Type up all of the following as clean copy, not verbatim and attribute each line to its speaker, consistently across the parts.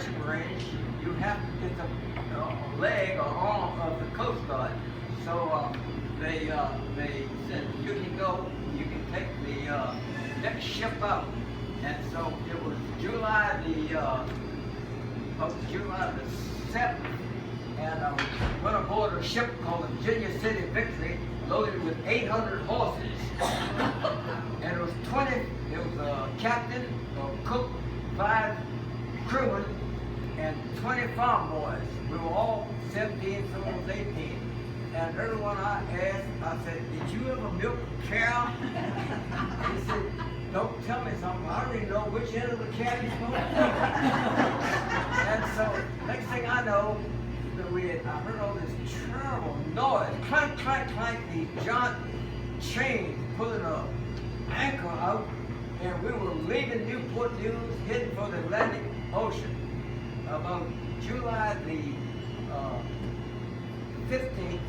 Speaker 1: marching range, you have to get the leg or arm of the Coast Guard. So they said you can go, you can take the next ship up, and so it was July the 7th, and went aboard a ship called the Virginia City Victory, loaded with 800 horses, and it was a captain, a cook, 5 crewmen, and 20 farm boys. We were all 17, some was 18. And everyone I asked, I said, did you ever milk a cow? He said, don't tell me something. I already know which end of the cow you're supposed to milk. And so, next thing I know, I heard all this terrible noise. Clank, clank, clank, these giant chains pulling an anchor out, and we were leaving Newport News, heading for the Atlantic Ocean. About July the 15th,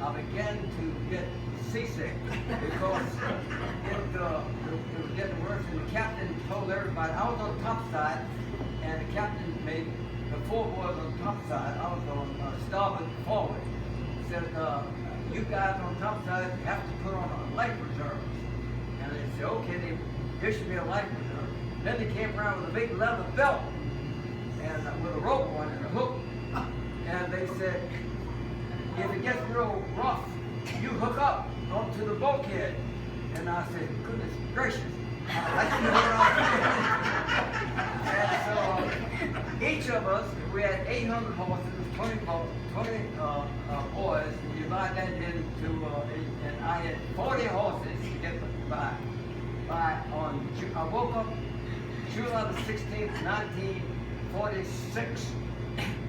Speaker 1: I began to get seasick because it was getting worse, and the captain told everybody, I was on the top side, and the captain made the 4 boys on the top side, I was on starboard forward, said, you guys on the top side have to put on a life reserve. And they said, okay, they issued me a life reserve. Then they came around with a big leather belt, and with a rope on it and a hook. And they said, if it gets real rough, you hook up onto the bulkhead. And I said, goodness gracious, I see what I'm doing. And so each of us, we had 800 horses, 20 boys, and you divide that into, and I had 40 horses to get by. I woke up July the 16th, 1946,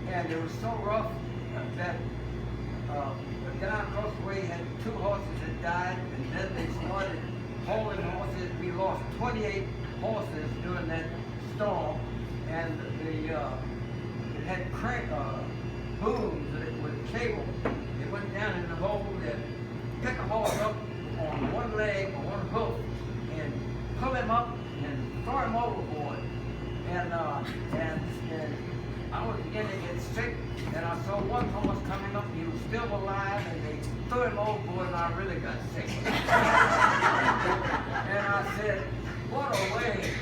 Speaker 1: and it was so rough that the guy across the way had 2 horses that died, and then they started hauling horses. We lost 28 horses during that storm, and it had booms with cable. They went down in the hole and pick a horse up on one leg or one hoof and pull him up and throw him overboard. And I was beginning to get sick, and I saw one horse coming up, he was still alive, and they threw him overboard, and I really got sick. And I said, what a way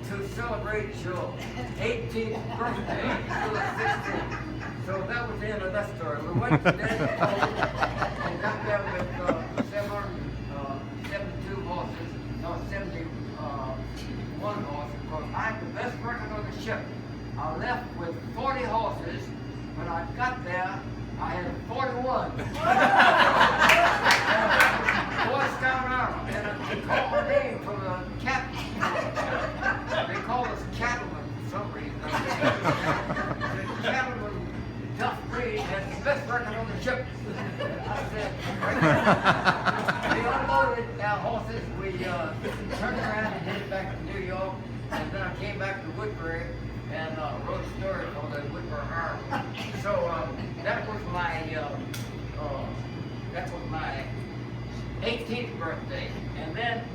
Speaker 1: to celebrate your 18th birthday to the 16th. So that was the end of that story. We went to that and got there with 772 horses, no, 71 horses, because I had the best record on the ship. I left with 40 horses. When I got there, I had 41. Boy Scout Army. And they called my name from the captain. They called us cattlemen for some reason. The cattleman, Duff Green, had the best record on the ship. I said, we unloaded our horses. We turned around and headed back to New York. And then I came back to Woodbury and wrote a story called the Woodbury Army. So that was my 18th birthday. And then